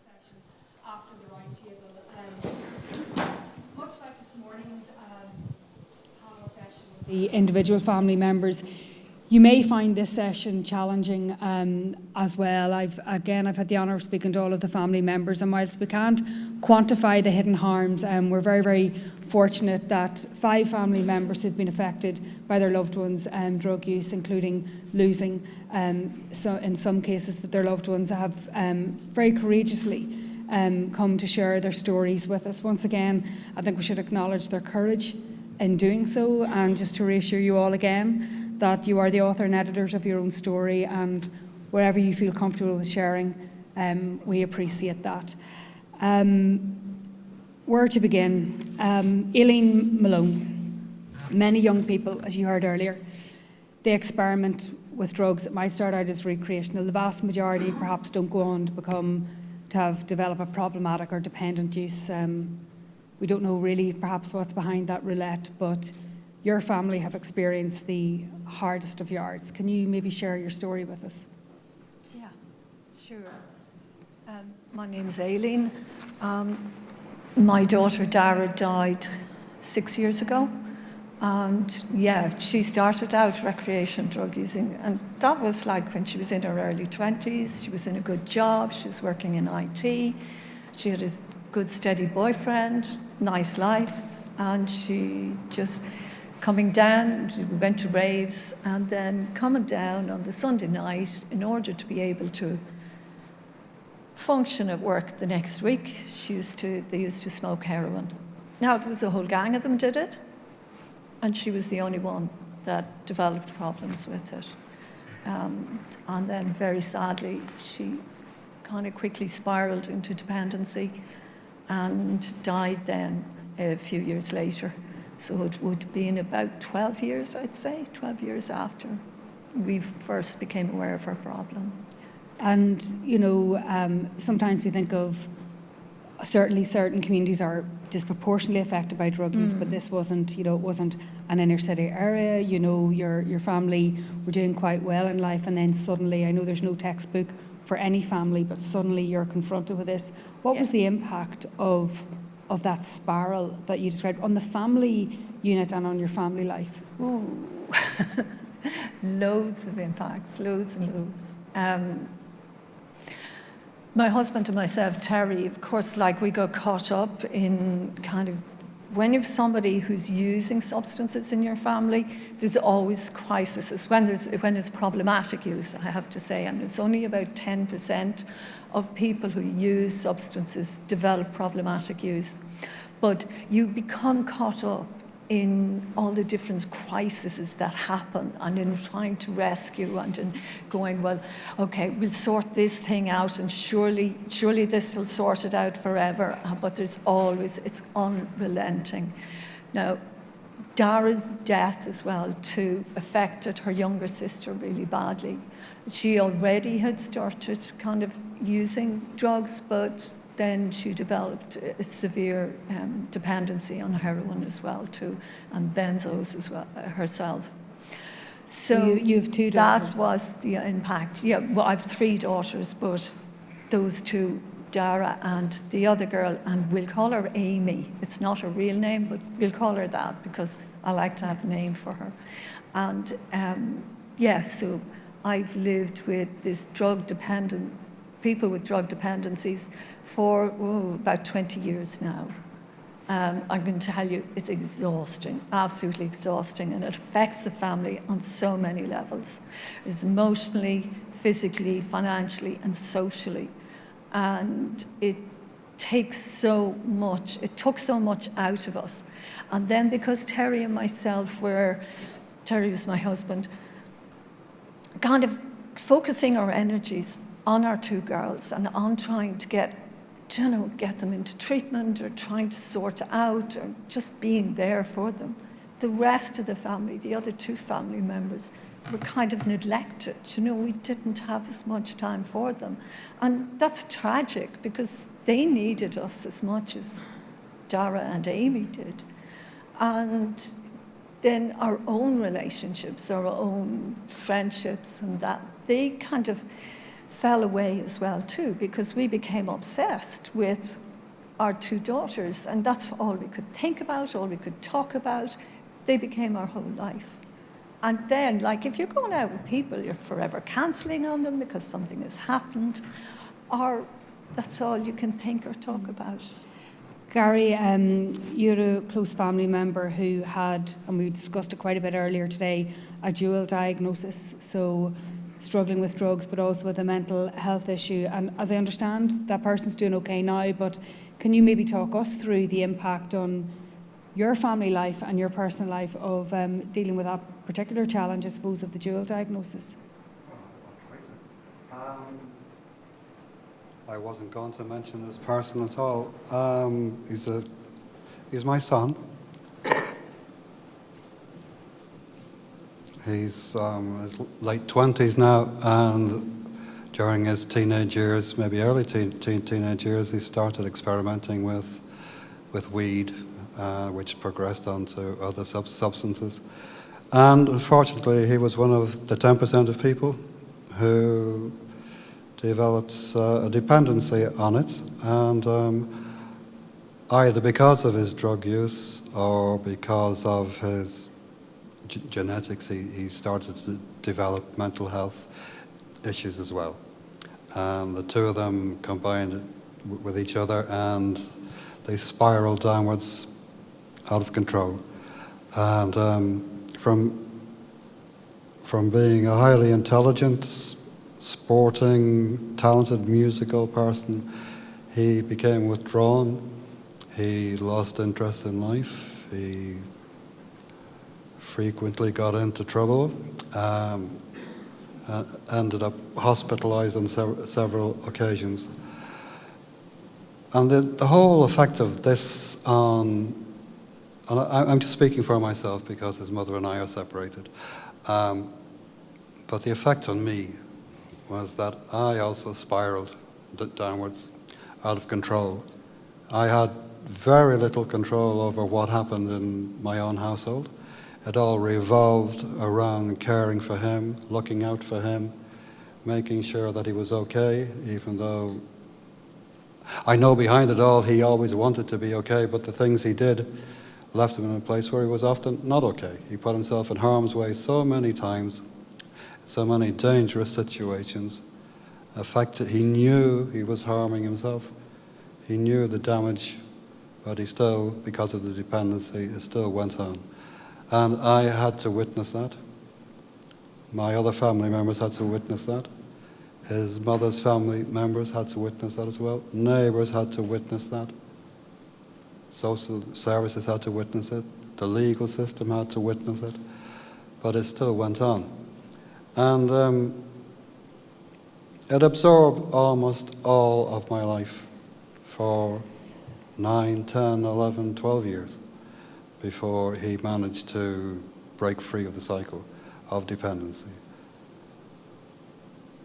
session after the round table. Much like this morning's panel session with the individual family members, you may find this session challenging as well. I've had the honour of speaking to all of the family members, and whilst we can't quantify the hidden harms, we're very, very fortunate that 5 family members who've been affected by their loved ones' drug use, including losing, so in some cases that their loved ones have very courageously come to share their stories with us. Once again, I think we should acknowledge their courage in doing so, and just to reassure you all again that you are the author and editors of your own story, and wherever you feel comfortable with sharing, we appreciate that. Where to begin? Aileen Malone. Many young people, as you heard earlier, they experiment with drugs that might start out as recreational. The vast majority perhaps don't go on to develop a problematic or dependent use. We don't know really perhaps what's behind that roulette, but your family have experienced the hardest of yards. Can you maybe share your story with us? Yeah, sure. My name's Aileen. My daughter Dara died 6 years ago. And yeah, she started out recreation drug using, and that was like when she was in her early 20s. She was in a good job, she was working in IT, she had a good steady boyfriend, nice life, and she just coming down, we went to raves, and then coming down on the Sunday night in order to be able to function at work the next week. They used to smoke heroin. Now, there was a whole gang of them did it, and she was the only one that developed problems with it. And then very sadly, she kind of quickly spiraled into dependency and died then a few years later. So it would have been about 12 years, I'd say, 12 years after we first became aware of her problem. And, you know, sometimes we think of, certainly certain communities are disproportionately affected by drug use, but this wasn't, you know, it wasn't an inner city area. You know, your family were doing quite well in life, and then suddenly, I know there's no textbook for any family, but suddenly you're confronted with this. What was the impact of that spiral that you described on the family unit and on your family life? Ooh, loads of impacts, loads and loads. My husband and myself, Terry, of course, like we got caught up in kind of, when you have somebody who's using substances in your family, there's always crises. When there's problematic use, I have to say, and it's only about 10% of people who use substances develop problematic use. But you become caught up in all the different crises that happen, and in trying to rescue, and in going, well, okay, we'll sort this thing out, and surely this will sort it out forever. But there's always, it's unrelenting. Now, Dara's death as well too affected her younger sister really badly. She already had started kind of using drugs, but then she developed a severe dependency on heroin as well too, and benzos as well herself. So you have 2 daughters. That was the impact. Yeah, well, I have 3 daughters, but those 2, Dara and the other girl, and we'll call her Amy. It's not her real name, but we'll call her that because I like to have a name for her. And so I've lived with this drug-dependent, people with drug dependencies for about 20 years now. I'm going to tell you, it's exhausting, absolutely exhausting, and it affects the family on so many levels. It's emotionally, physically, financially, and socially. And it took so much out of us. And then because Terry and myself Terry was my husband, kind of focusing our energies on our 2 girls and on trying to get them into treatment, or trying to sort it out, or just being there for them. The rest of the family, the other 2 family members, were kind of neglected. You know, we didn't have as much time for them. And that's tragic because they needed us as much as Dara and Amy did. And then our own relationships, our own friendships, and that, they kind of fell away as well too, because we became obsessed with our two daughters, and that's all we could think about, all we could talk about. They became our whole life. And then, like, if you're going out with people, you're forever cancelling on them because something has happened, or that's all you can think or talk about. Gary, you're a close family member who had, and we discussed it quite a bit earlier today, a dual diagnosis, so struggling with drugs but also with a mental health issue. And as I understand, that person's doing okay now, but can you maybe talk us through the impact on your family life and your personal life of dealing with that particular challenge, I suppose, of the dual diagnosis? I wasn't going to mention this person at all. He's my son. He's his late 20s now, and during his teenage years, maybe early teenage years, he started experimenting with weed, which progressed onto other substances. And unfortunately, he was one of the 10% of people who developed a dependency on it, and either because of his drug use or because of his genetics, he started to develop mental health issues as well. And the two of them combined with each other, and they spiraled downwards out of control. And from being a highly intelligent, sporting, talented musical person, he became withdrawn. He lost interest in life. He frequently got into trouble, ended up hospitalized on several occasions. And the whole effect of this on, and I'm just speaking for myself because his mother and I are separated, but the effect on me was that I also spiraled downwards, out of control. I had very little control over what happened in my own household. It all revolved around caring for him, looking out for him, making sure that he was okay, even though I know behind it all he always wanted to be okay, but the things he did left him in a place where he was often not okay. He put himself in harm's way so many times, so many dangerous situations. The fact that he knew he was harming himself, he knew the damage, but he still, because of the dependency, it still went on. And I had to witness that. My other family members had to witness that. His mother's family members had to witness that as well. Neighbours had to witness that. Social services had to witness it. The legal system had to witness it. But it still went on. And it absorbed almost all of my life for 9, 10, 11, 12 years before he managed to break free of the cycle of dependency.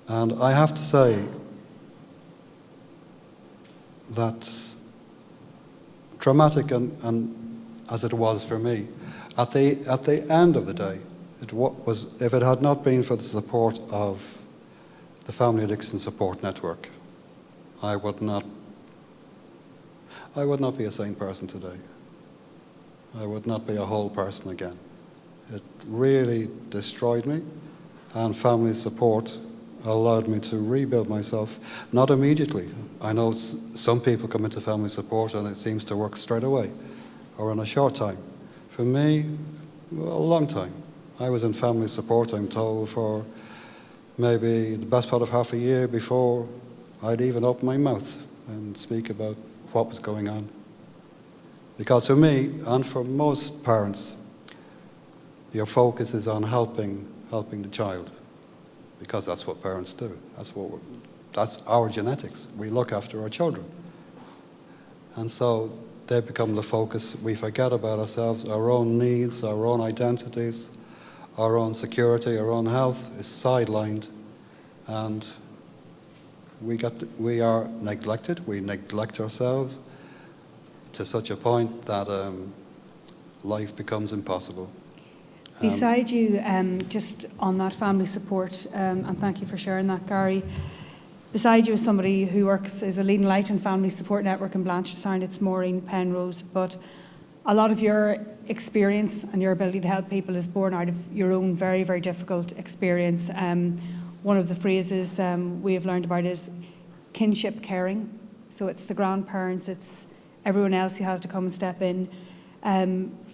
And I have to say that traumatic and as it was for me, at the end of the day, if it had not been for the support of the Family Addiction Support Network, I would not be a sane person today. I would not be a whole person again. It really destroyed me, and family support allowed me to rebuild myself, not immediately. I know some people come into family support and it seems to work straight away, or in a short time. For me, well, a long time. I was in family support, I'm told, for maybe the best part of half a year before I'd even open my mouth and speak about what was going on. Because for me, and for most parents, your focus is on helping the child, because that's what parents do. That's our genetics. We look after our children. And so they become the focus. We forget about ourselves, our own needs, our own identities, our own security, our own health is sidelined, and we are neglected. We neglect ourselves to such a point that life becomes impossible. Beside you, just on that family support, and thank you for sharing that, Gary, Beside you is somebody who works as a leading light and family support network in Blanchardstown. It's Maureen Penrose. But a lot of your experience and your ability to help people is born out of your own very, very difficult experience. One of the phrases we have learned about is kinship caring. So it's the grandparents, it's everyone else who has to come and step in.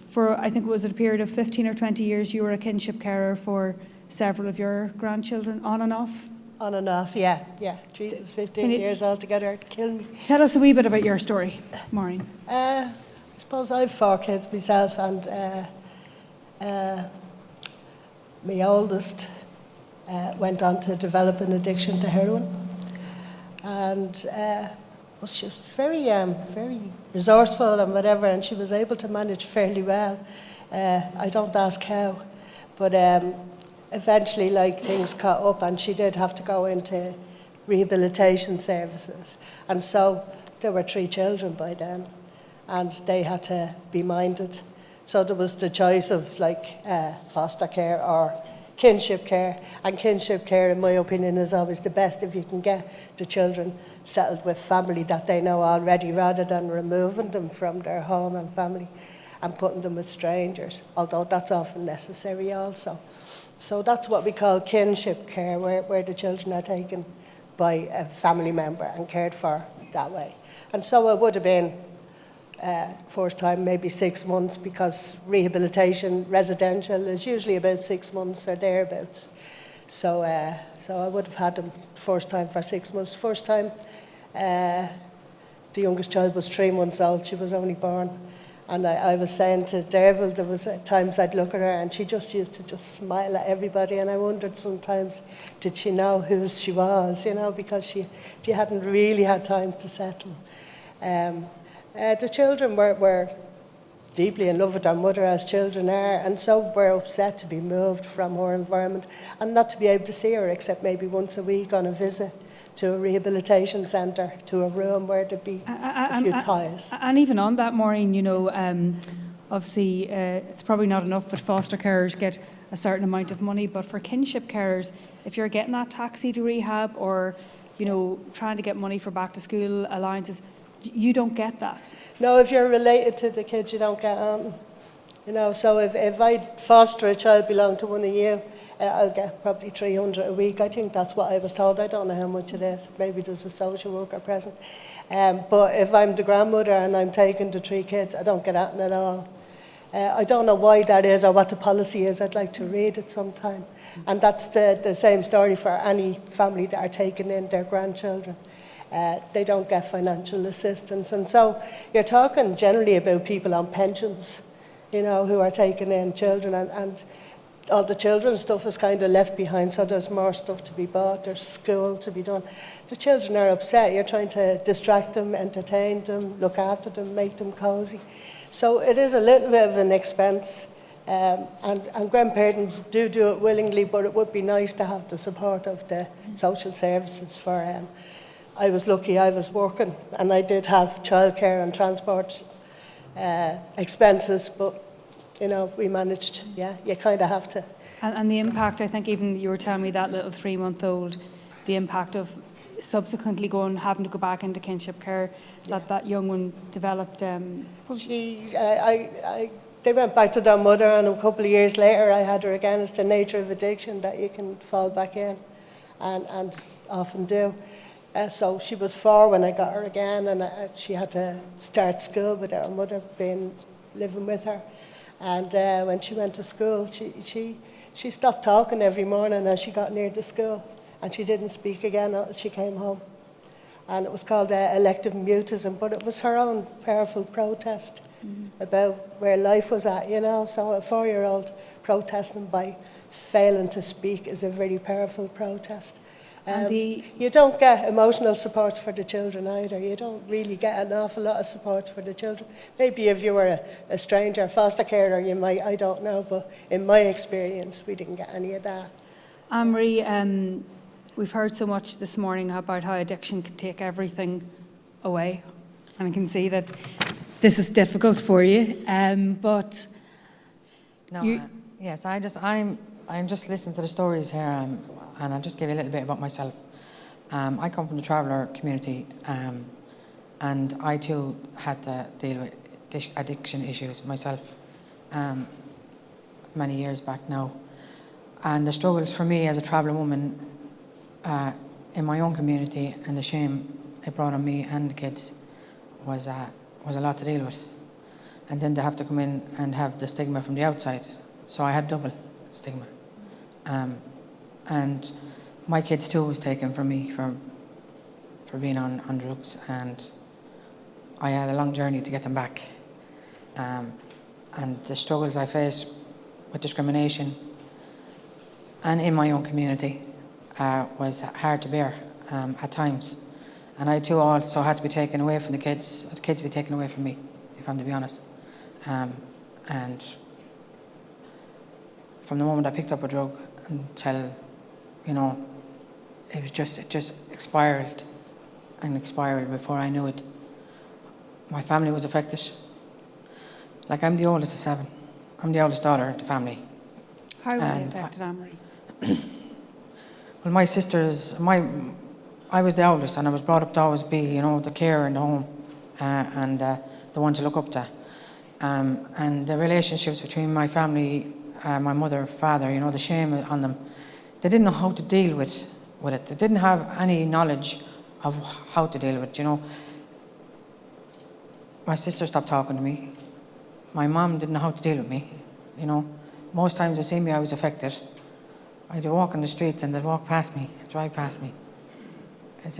For, I think, was it a period of 15 or 20 years, you were a kinship carer for several of your grandchildren, on and off? On and off, yeah. Jesus, 15 years altogether, it'd kill me. Tell us a wee bit about your story, Maureen. I suppose I've 4 kids myself, and my oldest went on to develop an addiction to heroin. And well, she was very resourceful and whatever, and she was able to manage fairly well. I don't ask how, but eventually, like, things caught up, and she did have to go into rehabilitation services. And so there were 3 children by then, and they had to be minded. So there was the choice of, like, foster care or kinship care. And kinship care, in my opinion, is always the best if you can get the children settled with family that they know already, rather than removing them from their home and family and putting them with strangers, although that's often necessary also. So that's what we call kinship care, where the children are taken by a family member and cared for that way. And so it would have been first time maybe 6 months, because rehabilitation residential is usually about 6 months or thereabouts. So I would have had them first time for 6 months. First time, the youngest child was 3 months old. She was only born. And I was saying to Derval, there was times I'd look at her and she just used to just smile at everybody, and I wondered sometimes, did she know who she was, you know, because she hadn't really had time to settle. The children were deeply in love with their mother, as children are, and so were upset to be moved from her environment and not to be able to see her except maybe once a week on a visit to a rehabilitation centre, to a room where there'd be a few tiles. And even on that, Maureen, you know, obviously it's probably not enough, but foster carers get a certain amount of money. But for kinship carers, if you're getting that taxi to rehab, or, you know, trying to get money for back to school allowances, you don't get that. No, if you're related to the kids, you don't get on. You know, so if I foster a child belong to one of you, I'll get probably 300 a week. I think that's what I was told. I don't know how much it is. Maybe there's a social worker present. But if I'm the grandmother and I'm taking the 3 kids, I don't get at at all. I don't know why that is or what the policy is. I'd like to read it sometime. And that's the same story for any family that are taking in their grandchildren. They don't get financial assistance. And so you're talking generally about people on pensions, you know, who are taking in children, and all the children's stuff is kind of left behind, so there's more stuff to be bought, there's school to be done. The children are upset. You're trying to distract them, entertain them, look after them, make them cosy. So it is a little bit of an expense, and grandparents do it willingly, but it would be nice to have the support of the social services for I was lucky I was working, and I did have childcare and transport expenses, but you know, we managed. Yeah, you kind of have to. And the impact, I think, even you were telling me that little 3-month-old, the impact of subsequently having to go back into kinship care, that young one developed. They went back to their mother, and a couple of years later, I had her again. It's the nature of addiction that you can fall back in, and often do. So she was 4 when I got her again, and she had to start school with her mother living with her. And when she went to school, she stopped talking every morning as she got near the school, and she didn't speak again until she came home. And it was called elective mutism, but it was her own powerful protest about where life was at, you know. So a 4-year-old protesting by failing to speak is a very powerful protest. You don't get emotional supports for the children either. You don't really get an awful lot of support for the children. Maybe if you were a stranger, foster carer, you might, I don't know, but in my experience, we didn't get any of that. Anne-Marie, we've heard so much this morning about how addiction can take everything away, and I can see that this is difficult for you, but... Yes, I'm just listening to the stories here, and I'll just give you a little bit about myself. I come from the traveller community, and I too had to deal with addiction issues myself many years back now. And the struggles for me as a traveller woman in my own community, and the shame it brought on me and the kids was a lot to deal with. And then to have to come in and have the stigma from the outside. So I had double stigma. And my kids too was taken from me for being on drugs, and I had a long journey to get them back. And the struggles I faced with discrimination and in my own community was hard to bear at times. And I too also had to be taken away from the kids be taken away from me, if I'm to be honest. And from the moment I picked up a drug until, it just spiraled and spiraled before I knew it. My family was affected. Like, I'm the oldest of 7. I'm the oldest daughter of the family. How were they affected, Anne-Marie? Well, my sisters, I was the oldest, and I was brought up to always be, the carer in the home, and the one to look up to. And the relationships between my family, my mother, father, the shame on them, they didn't know how to deal with it. They didn't have any knowledge of how to deal with it, My sister stopped talking to me. My mum didn't know how to deal with me, Most times they see me, I was affected. I'd walk on the streets and they'd walk past me, drive past me, because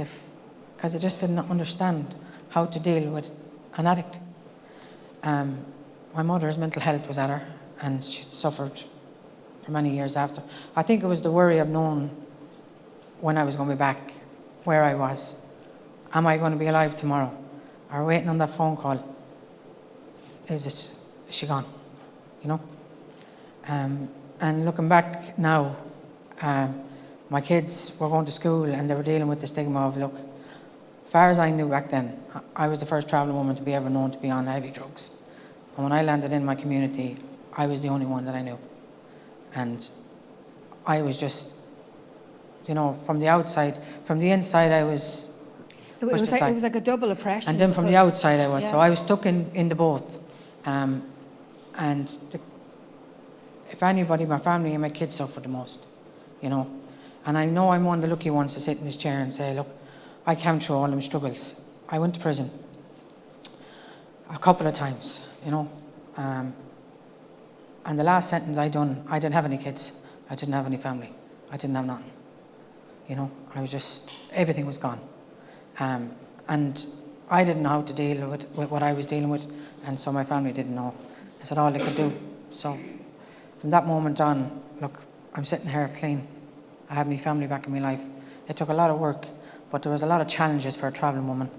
they just didn't understand how to deal with an addict. My mother's mental health was at her, and she'd suffered for many years after. I think it was the worry of knowing when I was going to be back, where I was. Am I going to be alive tomorrow? Or waiting on that phone call? Is she gone? And looking back now, my kids were going to school and they were dealing with the stigma of, look, as far as I knew back then, I was the first travelling woman to be ever known to be on heavy drugs. And when I landed in my community, I was the only one that I knew. And I was just, from the outside, from the inside I was It was like a double oppression. And then from the outside I was, so I was stuck in the both. If anybody, my family and my kids suffered the most, And I know I'm one of the lucky ones to sit in this chair and say, look, I came through all of my struggles. I went to prison a couple of times, and the last sentence I didn't have any kids. I didn't have any family. I didn't have nothing. I was just, everything was gone. And I didn't know how to deal with what I was dealing with, and so my family didn't know. I said all they could do. So from that moment on, look, I'm sitting here clean. I have my family back in my life. It took a lot of work, but there was a lot of challenges for a travelling woman,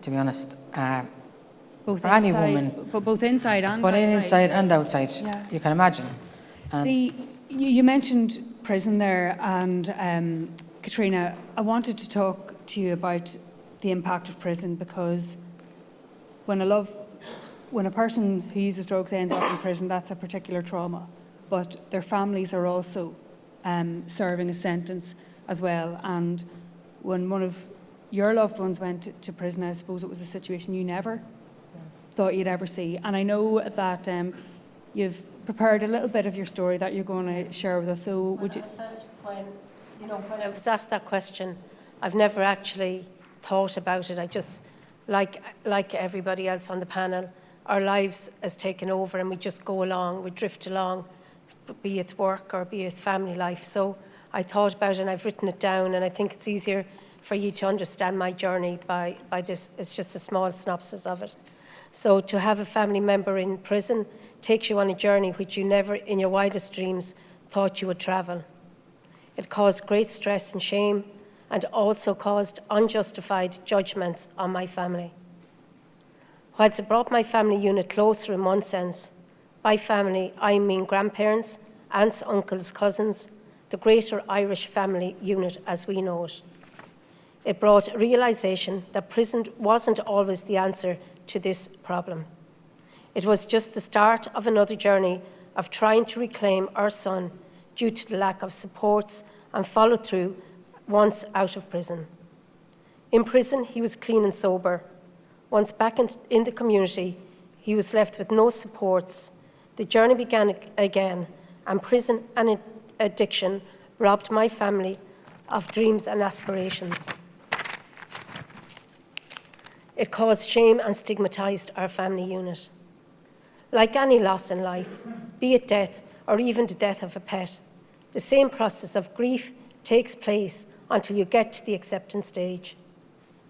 to be honest. Both for any woman. But both inside and but outside. Inside and outside, yeah. You can imagine. You mentioned prison there, and Katrina, I wanted to talk to you about the impact of prison, because when a person who uses drugs ends up in prison, that's a particular trauma, but their families are also serving a sentence as well. And when one of your loved ones went to prison, I suppose it was a situation you never thought you'd ever see. And I know that you've prepared a little bit of your story that you're going to share with us. So would you? I felt when I was asked that question, I've never actually thought about it. I just, like everybody else on the panel, our lives has taken over and we just go along, we drift along, be it work or be it family life. So I thought about it and I've written it down, and I think it's easier for you to understand my journey by this. It's just a small synopsis of it. So to have a family member in prison takes you on a journey which you never in your wildest dreams thought you would travel. It caused great stress and shame, and also caused unjustified judgments on my family. Whilst it brought my family unit closer in one sense, by family I mean grandparents, aunts, uncles, cousins, the greater Irish family unit as we know it. It brought a realisation that prison wasn't always the answer to this problem. It was just the start of another journey of trying to reclaim our son due to the lack of supports and follow through once out of prison. In prison, he was clean and sober. Once back in the community, he was left with no supports. The journey began again, and prison and addiction robbed my family of dreams and aspirations. It caused shame and stigmatised our family unit. Like any loss in life, be it death or even the death of a pet, the same process of grief takes place until you get to the acceptance stage.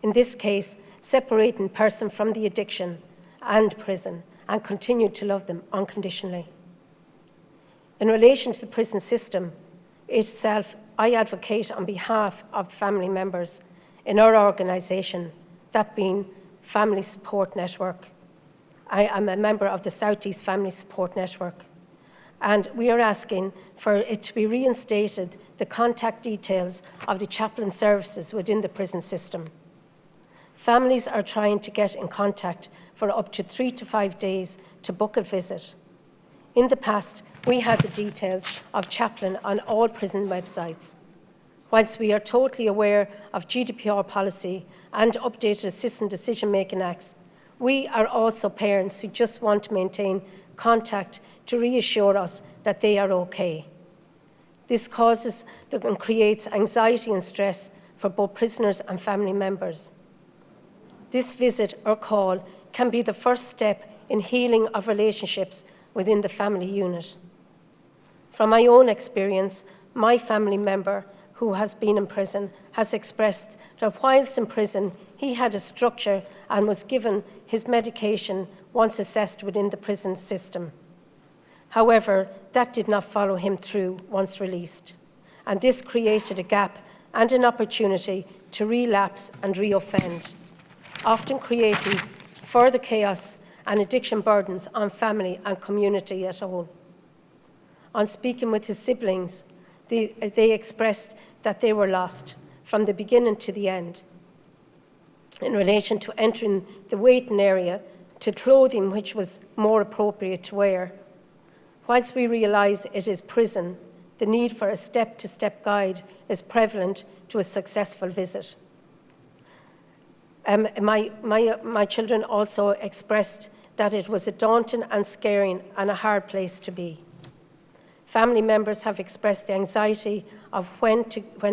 In this case, separating person from the addiction and prison and continue to love them unconditionally. In relation to the prison system itself, I advocate on behalf of family members in our organisation, that being Family Support Network. I am a member of the South East Family Support Network, and we are asking for it to be reinstated, the contact details of the chaplain services within the prison system. Families are trying to get in contact for up to 3 to 5 days to book a visit. In the past, we had the details of chaplain on all prison websites. Whilst we are totally aware of GDPR policy and updated Assistant Decision-Making Acts, we are also parents who just want to maintain contact to reassure us that they are okay. This causes and creates anxiety and stress for both prisoners and family members. This visit or call can be the first step in healing of relationships within the family unit. From my own experience, my family member who has been in prison has expressed that whilst in prison, he had a structure and was given his medication once assessed within the prison system. However, that did not follow him through once released, and this created a gap and an opportunity to relapse and reoffend, often creating further chaos and addiction burdens on family and community at whole. On speaking with his siblings, they expressed that they were lost from the beginning to the end in relation to entering the waiting area, to clothing which was more appropriate to wear. Whilst we realise it is prison, the need for a step-to-step guide is prevalent to a successful visit. My children also expressed that it was a daunting and scaring and a hard place to be. Family members have expressed the anxiety of when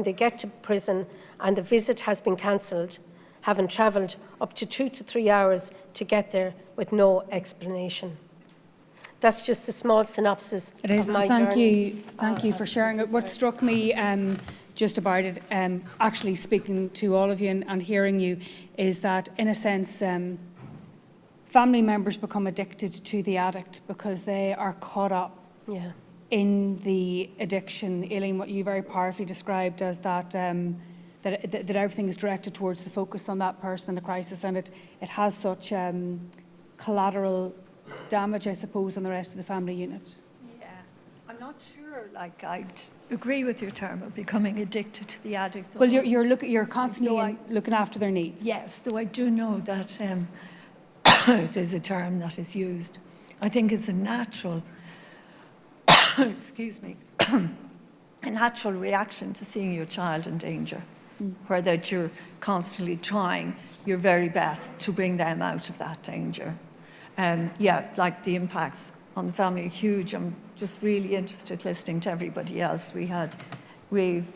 they get to prison and the visit has been cancelled, having travelled up to 2 to 3 hours to get there with no explanation. That's just a small synopsis of my journey. Thank you for sharing it. What struck me just about it, actually speaking to all of you and hearing you, is that in a sense, family members become addicted to the addict because they are caught up in the addiction. Aileen, what you very powerfully described as that that everything is directed towards the focus on that person, the crisis, and it has such collateral damage, I suppose, on the rest of the family unit. Yeah, I'm not sure, like, I'd agree with your term of becoming addicted to the addict. Well, you're constantly looking after their needs. Yes, though I do know that it is a term that is used. I think it's a natural, excuse me, a natural reaction to seeing your child in danger, where that you're constantly trying your very best to bring them out of that danger. Yeah, like the impacts on the family are huge. I'm just really interested listening to everybody else. We've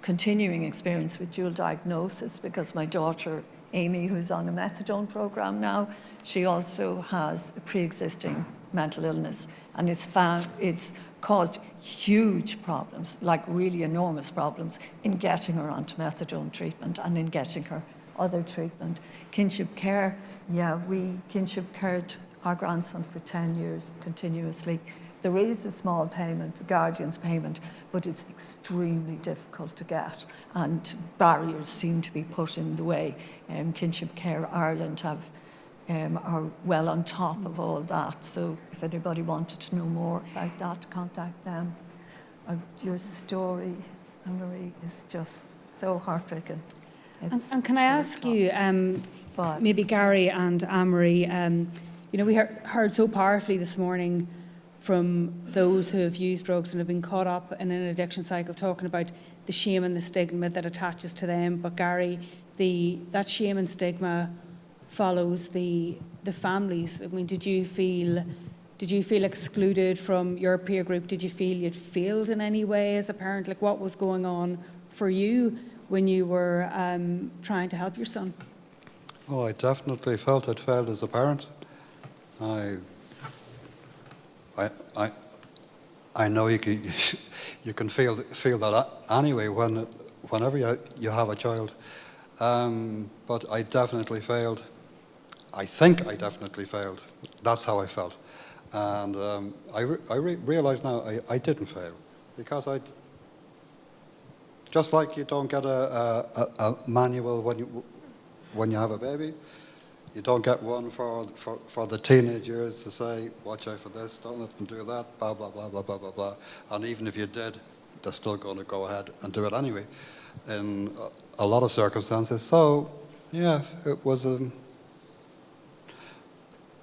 continuing experience with dual diagnosis because my daughter, Amy, who's on a methadone program now, she also has a pre-existing mental illness, and it's caused huge problems, like really enormous problems, in getting her onto methadone treatment and in getting her other treatment. Kinship care, yeah, we kinship cared our grandson for 10 years continuously. There is a small payment, the guardian's payment, but it's extremely difficult to get, and barriers seem to be put in the way. Kinship Care Ireland are well on top of all that, so if anybody wanted to know more about that, contact them. Your story, Anne-Marie, is just so heartbreaking. And can I ask you, maybe Gary and Anne-Marie, we heard so powerfully this morning from those who have used drugs and have been caught up in an addiction cycle, talking about the shame and the stigma that attaches to them. But Gary, that shame and stigma follows the families. I mean, did you feel excluded from your peer group? Did you feel you'd failed in any way as a parent? Like, what was going on for you when you were trying to help your son? Oh, I definitely felt I'd failed as a parent. I know you can feel that anyway whenever you have a child. But I definitely failed. I think I definitely failed. That's how I felt. And I realise now I didn't fail, because just like you don't get a manual when you have a baby, you don't get one for the teenage years to say, watch out for this, don't let them do that, blah, blah, blah, blah, blah, blah, blah. And even if you did, they're still going to go ahead and do it anyway in a lot of circumstances. So, yeah, it was a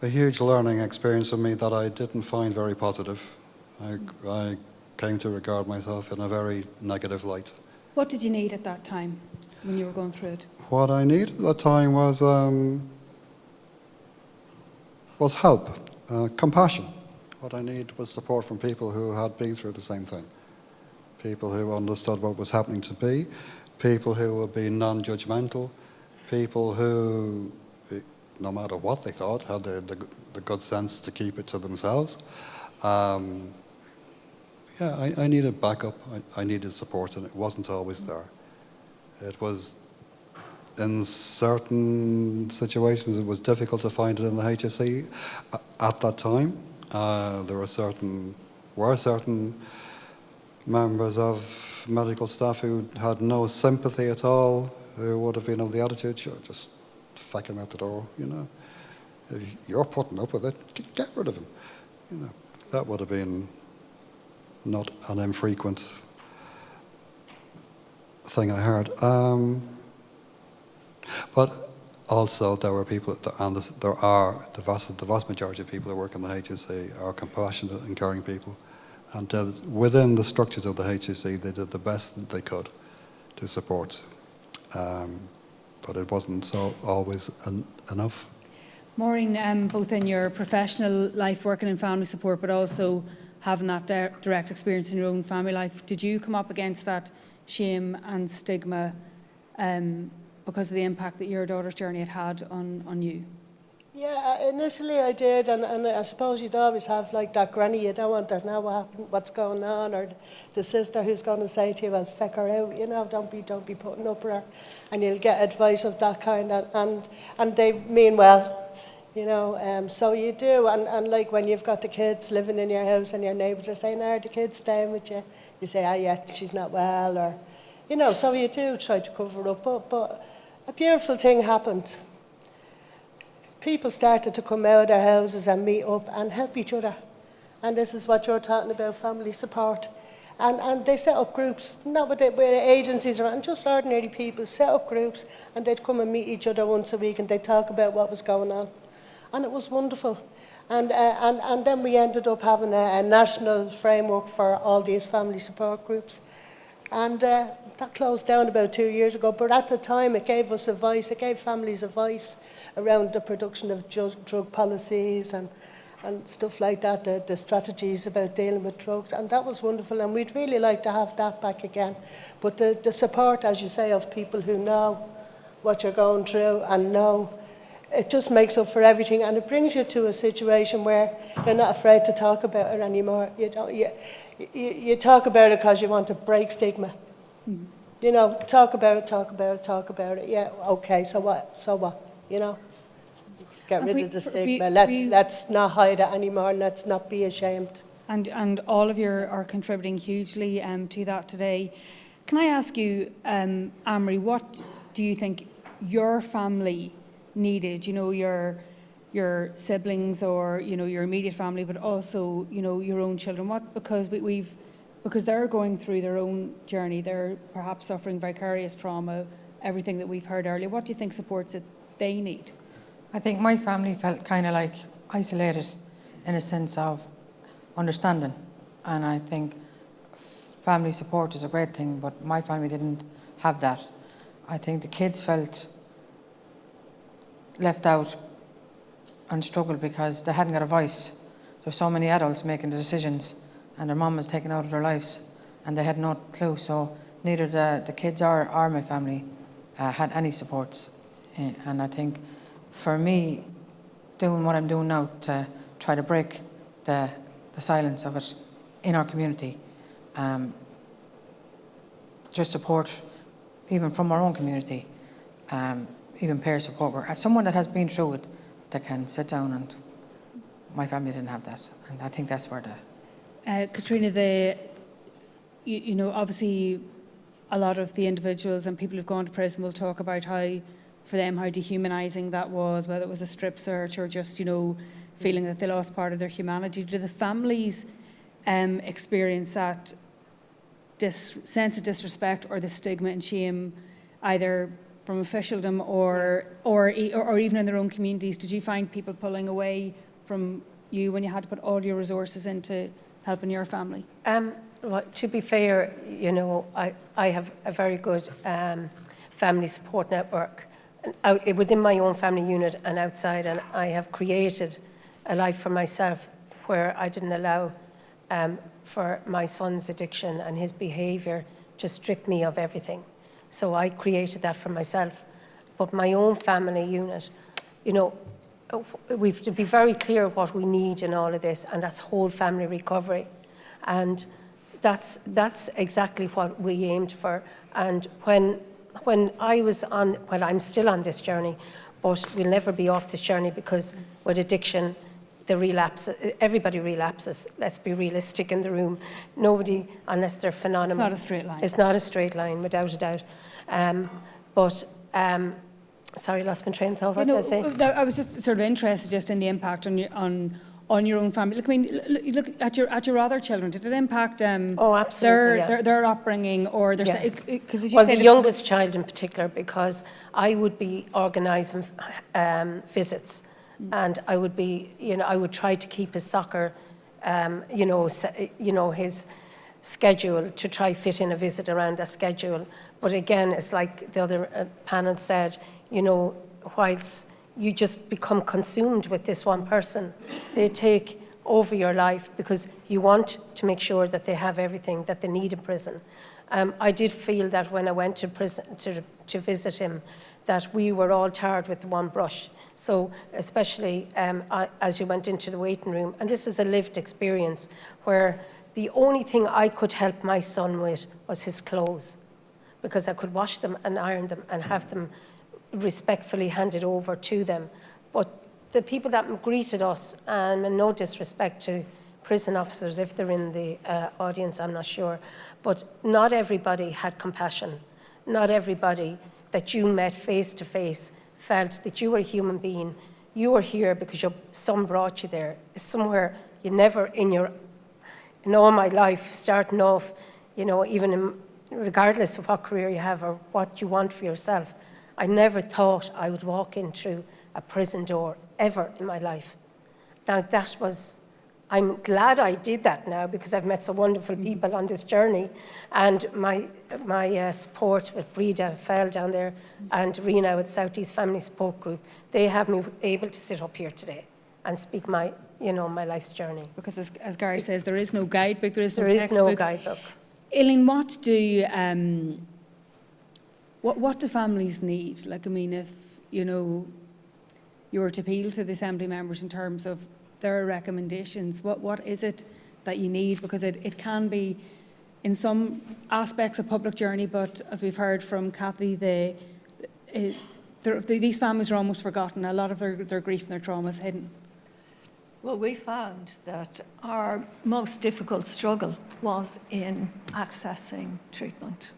huge learning experience for me that I didn't find very positive. I came to regard myself in a very negative light. What did you need at that time when you were going through it? What I needed at that time was help, compassion. What I needed was support from people who had been through the same thing, people who understood what was happening to me, people who would be non-judgmental, people who, no matter what they thought, had the good sense to keep it to themselves. Yeah, I needed backup, I needed support, and it wasn't always there. It was, in certain situations, it was difficult to find it in the HSE at that time. There were certain members of medical staff who had no sympathy at all, who would have been of the attitude, sure, just feck him out the door, you know. If you're putting up with it, get rid of him. You know, that would have been not an infrequent thing I heard. But also there were people, and there are, the vast majority of people who work in the HSE are compassionate and caring people. And within the structures of the HSE, they did the best that they could to support. But it wasn't always enough. Maureen, both in your professional life working in family support, but also having that direct experience in your own family life, did you come up against that shame and stigma because of the impact that your daughter's journey had on you? Yeah, initially I did, and I suppose you'd always have like that granny, you don't want her to know what happened, what's going on, or the sister who's going to say to you, well, feck her out, you know, don't be putting up with her, and you'll get advice of that kind, and they mean well, you know, so you do, and like when you've got the kids living in your house and your neighbours are saying, are the kids staying with you? You say, oh yeah, she's not well, or, you know, so you do try to cover up, but a beautiful thing happened. People started to come out of their houses and meet up and help each other. And this is what you're talking about, family support. And they set up groups, not with agencies around, just ordinary people set up groups, and they'd come and meet each other once a week and they'd talk about what was going on. And it was wonderful. And then we ended up having a national framework for all these family support groups. And that closed down about 2 years ago, but at the time it gave us a voice, it gave families a voice around the production of drug policies and stuff like that, the strategies about dealing with drugs, and that was wonderful, and we'd really like to have that back again. But the support, as you say, of people who know what you're going through and know, it just makes up for everything, and it brings you to a situation where you're not afraid to talk about it anymore. You talk about it because you want to break stigma. Mm. You know, talk about it. Yeah, okay, so what? You know, get rid of the stigma. Let's not hide it anymore. Let's not be ashamed. And all of you are contributing hugely to that today. Can I ask you, Amory, what do you think your family needed? You know, your siblings or, you know, your immediate family, but also, you know, your own children. What, because they're going through their own journey, they're perhaps suffering vicarious trauma, everything that we've heard earlier. What do you think supports it they need? I think my family felt kind of like isolated in a sense of understanding, and I think family support is a great thing, but my family didn't have that. I think the kids felt left out and struggled because they hadn't got a voice. There's so many adults making the decisions, and their mum was taken out of their lives, and they had no clue. So neither the kids or my family had any supports. And I think for me, doing what I'm doing now to try to break the silence of it in our community, just support even from our own community, even peer support, where someone that has been through it that can sit down, and my family didn't have that, and I think that's where the Katrina, you know, obviously a lot of the individuals and people who've gone to prison will talk about how, for them, how dehumanising that was, whether it was a strip search or just, you know, feeling that they lost part of their humanity. Do the families experience that sense of disrespect or the stigma and shame, either from officialdom or even in their own communities? Did you find people pulling away from you when you had to put all your resources into helping your family? Well, to be fair, you know, I have a very good family support network within my own family unit and outside, and I have created a life for myself where I didn't allow for my son's addiction and his behaviour to strip me of everything. So I created that for myself. But my own family unit, you know, we've to be very clear what we need in all of this, and that's whole family recovery. And that's exactly what we aimed for. And when I was on, well, I'm still on this journey, but we'll never be off this journey, because with addiction, the relapse, everybody relapses. Let's be realistic in the room. Nobody, unless they're phenomenal. It's not a straight line. It's not a straight line, without a doubt. Sorry, lost my train of thought. What did I say? I was just sort of interested just in the impact on your own family. Look, I mean, look at your other children. Did it impact oh, absolutely, their upbringing or their? Yeah. Because as you well, say, the youngest child in particular, because I would be organising visits, and I would be, you know, I would try to keep his soccer, his schedule, to try fit in a visit around that schedule. But again, it's like the other panel said, you know, whilst you just become consumed with this one person, they take over your life because you want to make sure that they have everything that they need in prison. I did feel that when I went to prison to visit him, that we were all tarred with one brush. So especially as you went into the waiting room, and this is a lived experience, where the only thing I could help my son with was his clothes, because I could wash them and iron them and have them respectfully handed over to them. But the people that greeted us, and no disrespect to prison officers if they're in the audience, I'm not sure, but not everybody had compassion. Not everybody that you met face to face felt that you were a human being. You were here because your son brought you there. It's somewhere you never in all my life, starting off, you know, regardless of what career you have or what you want for yourself, I never thought I would walk in through a prison door ever in my life. Now I'm glad I did that now, because I've met some wonderful people on this journey, and my support with Breda Fell down there and Rena with South East Family Support Group, they have me able to sit up here today and speak my life's journey. Because as Gary says, there is no guidebook, there is no textbook. textbook. There is no guidebook. Aileen, what do families need? Like, I mean, if, you know, you were to appeal to the Assembly members in terms of their recommendations, what is it that you need? Because it can be, in some aspects, a public journey, but as we've heard from Kathy, these families are almost forgotten. A lot of their grief and their trauma is hidden. Well, we found that our most difficult struggle was in accessing treatment.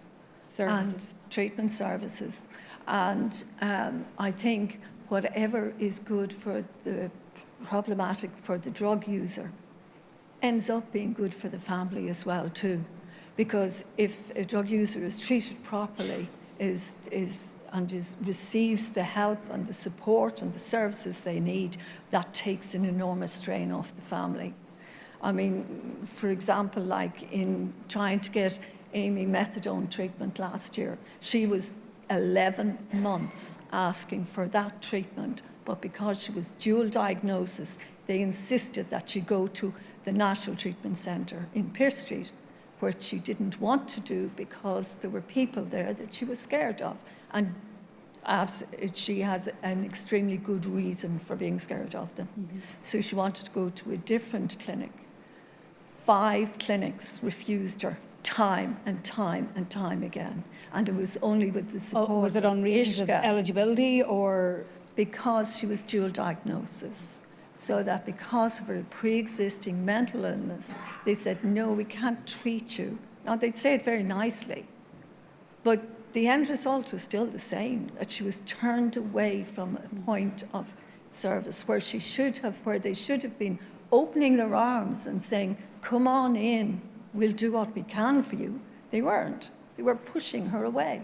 Services. And treatment services. And I think whatever is good for the problematic for the drug user ends up being good for the family as well too. Because if a drug user is treated properly, receives the help and the support and the services they need, that takes an enormous strain off the family. I mean, for example, like in trying to get Amy methadone treatment last year, she was 11 months asking for that treatment, but because she was dual diagnosis, they insisted that she go to the National Treatment Centre in Pearse Street, where she didn't want to do because there were people there that she was scared of. And she has an extremely good reason for being scared of them. Mm-hmm. So she wanted to go to a different clinic. 5 clinics refused her time and time and time again. And it was only with the support of was it on reasons of eligibility or? Because she was dual diagnosis. So that because of her pre-existing mental illness, they said, no, we can't treat you. Now, they'd say it very nicely, but the end result was still the same, that she was turned away from a point of service where they should have been opening their arms and saying, come on in, we'll do what we can for you. They weren't. They were pushing her away.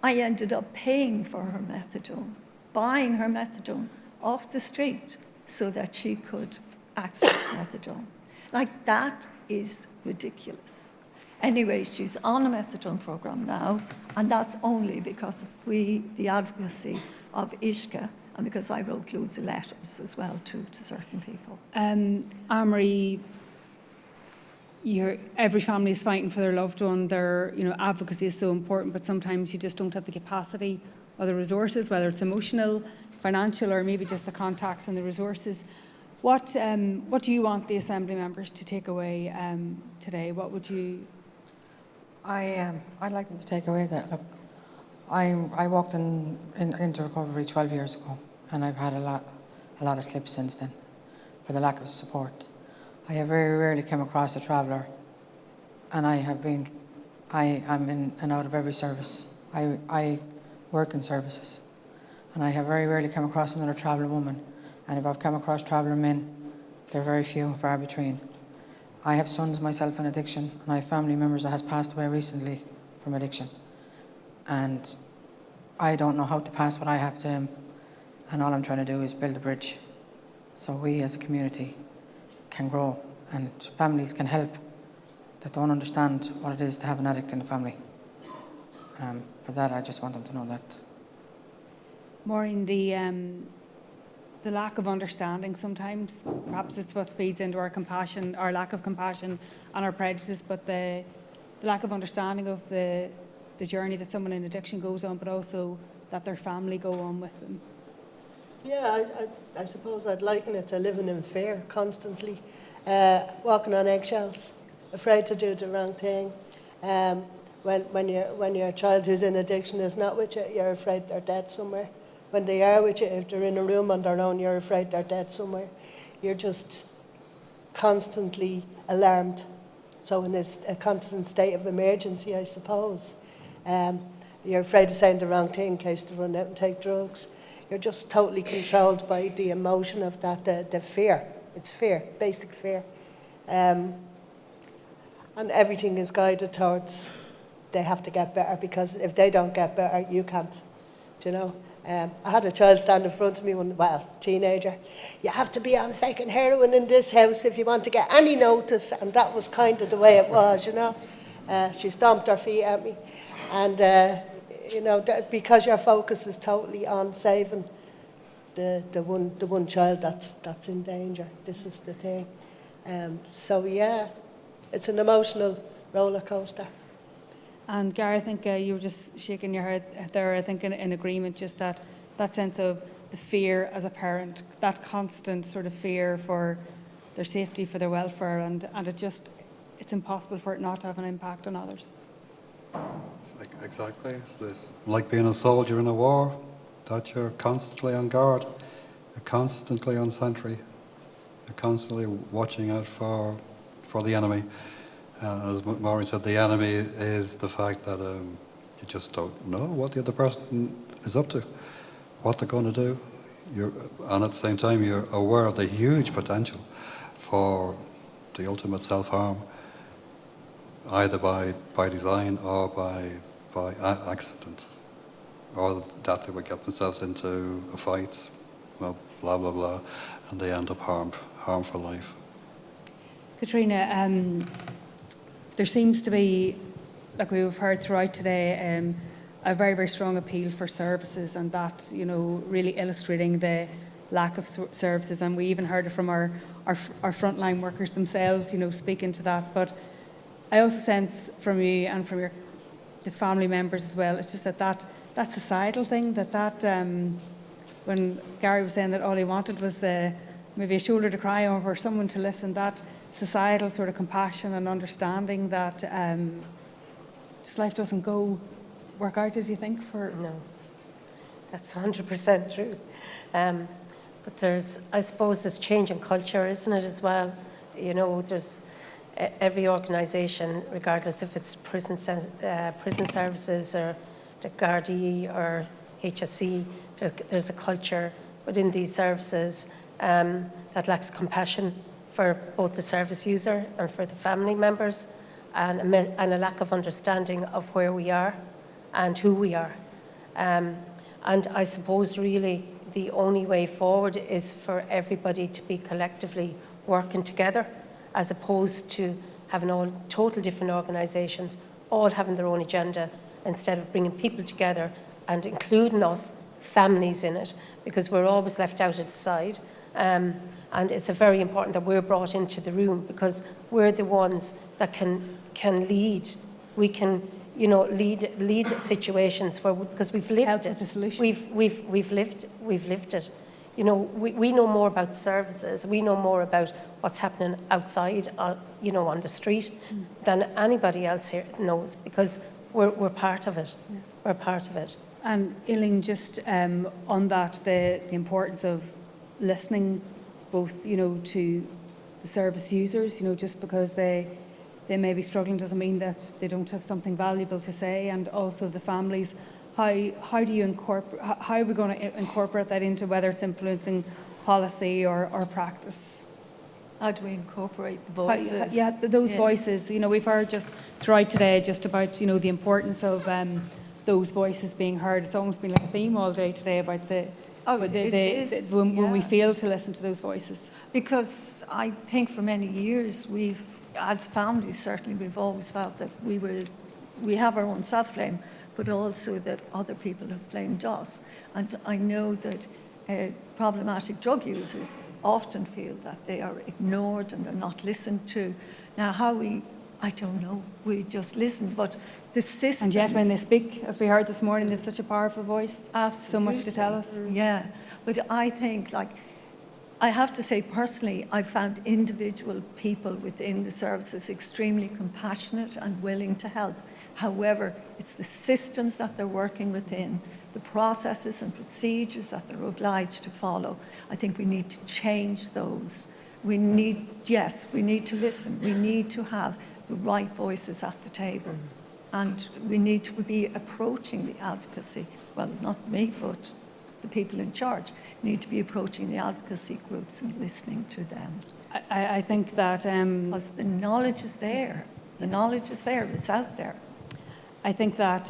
I ended up paying for her methadone, buying her methadone off the street so that she could access methadone. Like, that is ridiculous. Anyway, she's on a methadone programme now, and that's only because of the advocacy of Ishka, and because I wrote loads of letters as well to certain people. Anne-Marie, every family is fighting for their loved one. Their advocacy is so important, but sometimes you just don't have the capacity or the resources, whether it's emotional, financial, or maybe just the contacts and the resources. What do you want the Assembly members to take away today? What would you? I'd like them to take away that, look, I walked into recovery 12 years ago, and I've had a lot of slips since then for the lack of support. I have very rarely come across a traveller, and I am in and out of every service. I work in services, and I have very rarely come across another traveller woman, and if I've come across traveller men, they're very few and far between. I have sons myself in addiction, and I have family members that has passed away recently from addiction. And I don't know how to pass what I have to them, and all I'm trying to do is build a bridge so we as a community can grow and families can help that don't understand what it is to have an addict in the family. For that, I just want them to know that. Maureen, the lack of understanding sometimes, perhaps it's what feeds into our compassion, our lack of compassion and our prejudice, but the lack of understanding of the journey that someone in addiction goes on, but also that their family go on with them. Yeah, I suppose I'd liken it to living in fear constantly, walking on eggshells, afraid to do the wrong thing. When your child who's in addiction is not with you, you're afraid they're dead somewhere. When they are with you, if they're in a room on their own, you're afraid they're dead somewhere. You're just constantly alarmed. So in a constant state of emergency, I suppose. You're afraid of saying the wrong thing in case they run out and take drugs. You're just totally controlled by the emotion of that, the fear. It's fear, basic fear. And everything is guided towards they have to get better, because if they don't get better, you can't. Do you know? I had a child stand in front of me, teenager. You have to be on fucking heroin in this house if you want to get any notice, and that was kind of the way it was, you know. She stomped her feet at me, and because your focus is totally on saving the one child that's in danger. This is the thing. So yeah, it's an emotional roller coaster. And Gary, I think you were just shaking your head there, I think in agreement, just that sense of the fear as a parent, that constant sort of fear for their safety, for their welfare, and it's impossible for it not to have an impact on others. Exactly. It's like being a soldier in a war, that you're constantly on guard, you're constantly on sentry, you're constantly watching out for the enemy. As Maureen said, the enemy is the fact that you just don't know what the other person is up to, what they're going to do. And at the same time, you're aware of the huge potential for the ultimate self-harm, either by design or by accident, or that they would get themselves into a fight, blah, blah, blah, and they end up harmed for life. Katrina, there seems to be, like we've heard throughout today, a very, very strong appeal for services, and that, you know, really illustrating the lack of services. And we even heard it from our frontline workers themselves, you know, speaking to that. But I also sense from you and from the family members as well, it's just that societal thing, when Gary was saying that all he wanted was maybe a shoulder to cry on, or someone to listen, that societal sort of compassion and understanding that just life doesn't work out as you think for... No, that's 100% true. But I suppose there's change in culture, isn't it, as well? You know, there's every organisation, regardless if it's prison services or the Gardaí or HSE, there's a culture within these services that lacks compassion for both the service user and for the family members, and a lack of understanding of where we are and who we are. And I suppose really the only way forward is for everybody to be collectively working together, as opposed to having all total different organisations, all having their own agenda, instead of bringing people together and including us, families, in it, because we're always left out at the side. And it's very important that we're brought into the room, because we're the ones that can lead. We can, you know, lead situations because we've lived Help it. with the solution. We've lived it. You know, we know more about services. We know more about what's happening outside, you know, on the street, than anybody else here knows, because we're part of it. Yeah. We're part of it. And Eileen, just on that, the importance of listening, both, you know, to the service users, you know, just because they may be struggling doesn't mean that they don't have something valuable to say, and also the families. How do you incorporate? How are we going to incorporate that into whether it's influencing policy or practice? How do we incorporate the voices? Those voices. You know, we've heard just throughout today just about, you know, the importance of those voices being heard. It's almost been like a theme all day today about when we fail to listen to those voices. Because I think for many years as families certainly, we've always felt that we have our own self-blame, but also that other people have blamed us. And I know that problematic drug users often feel that they are ignored and they're not listened to. Now, I don't know, we just listen, but the system... And yet when they speak, as we heard this morning, they have such a powerful voice. Absolutely. So much to tell us. Yeah, but I think, I have to say personally, I've found individual people within the services extremely compassionate and willing to help. However, it's the systems that they're working within, the processes and procedures that they're obliged to follow. I think we need to change those. We need to listen. We need to have the right voices at the table. And we need to be approaching the advocacy. Well, not me, but the people in charge need to be approaching the advocacy groups and listening to them. I think that... because the knowledge is there. The knowledge is there. It's out there. I think that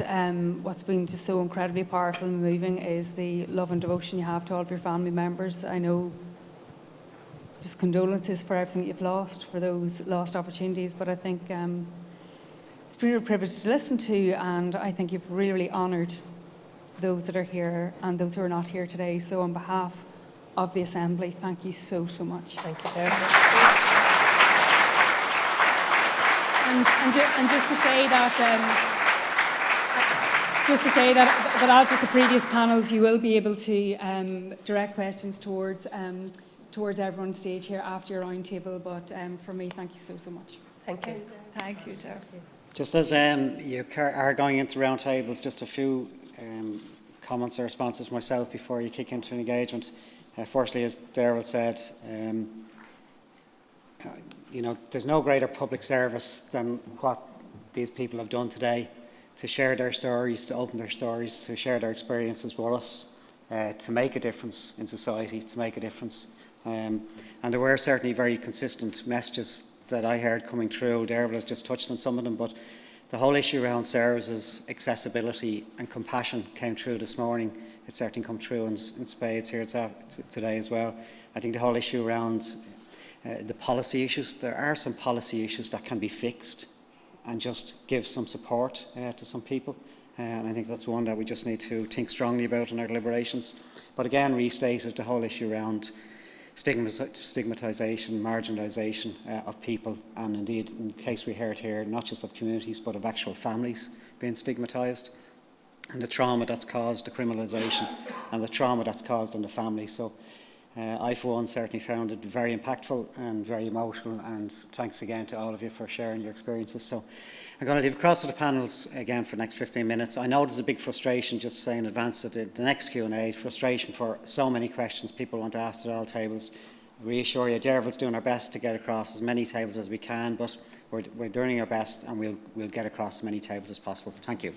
what's been just so incredibly powerful and moving is the love and devotion you have to all of your family members. I know just condolences for everything that you've lost, for those lost opportunities, but I think it's been a privilege to listen to, and I think you've really, really honoured those that are here and those who are not here today. So on behalf of the Assembly, thank you so, so much. Thank you, Derek. And just to say that, as with the previous panels, you will be able to direct questions towards everyone on stage here after your round table. But for me, thank you so, so much. Thank you. Thank you, Derek. Just as you are going into round tables, just a few comments or responses myself before you kick into an engagement. Firstly, as Darrell said, you know, there's no greater public service than what these people have done today, to share their stories, to open their stories, to share their experiences with us, to make a difference in society, to make a difference. And there were certainly very consistent messages that I heard coming through. Darrell has just touched on some of them, but the whole issue around services, accessibility and compassion came through this morning. It's certainly come through in spades here today as well. I think the whole issue around the policy issues, there are some policy issues that can be fixed and just give some support to some people. And I think that's one that we just need to think strongly about in our deliberations. But again, restated the whole issue around stigmatisation, marginalisation of people, and indeed, in the case we heard here, not just of communities, but of actual families being stigmatised, and the trauma that's caused, the criminalisation, and the trauma that's caused on the family. So I, for one, certainly found it very impactful and very emotional, and thanks again to all of you for sharing your experiences. So I'm going to leave across to the panels again for the next 15 minutes. I know there's a big frustration, just to say in advance, that the next Q&A, frustration for so many questions people want to ask at all tables. I reassure you, Derval's doing our best to get across as many tables as we can, but we're doing our best, and we'll get across as many tables as possible. Thank you.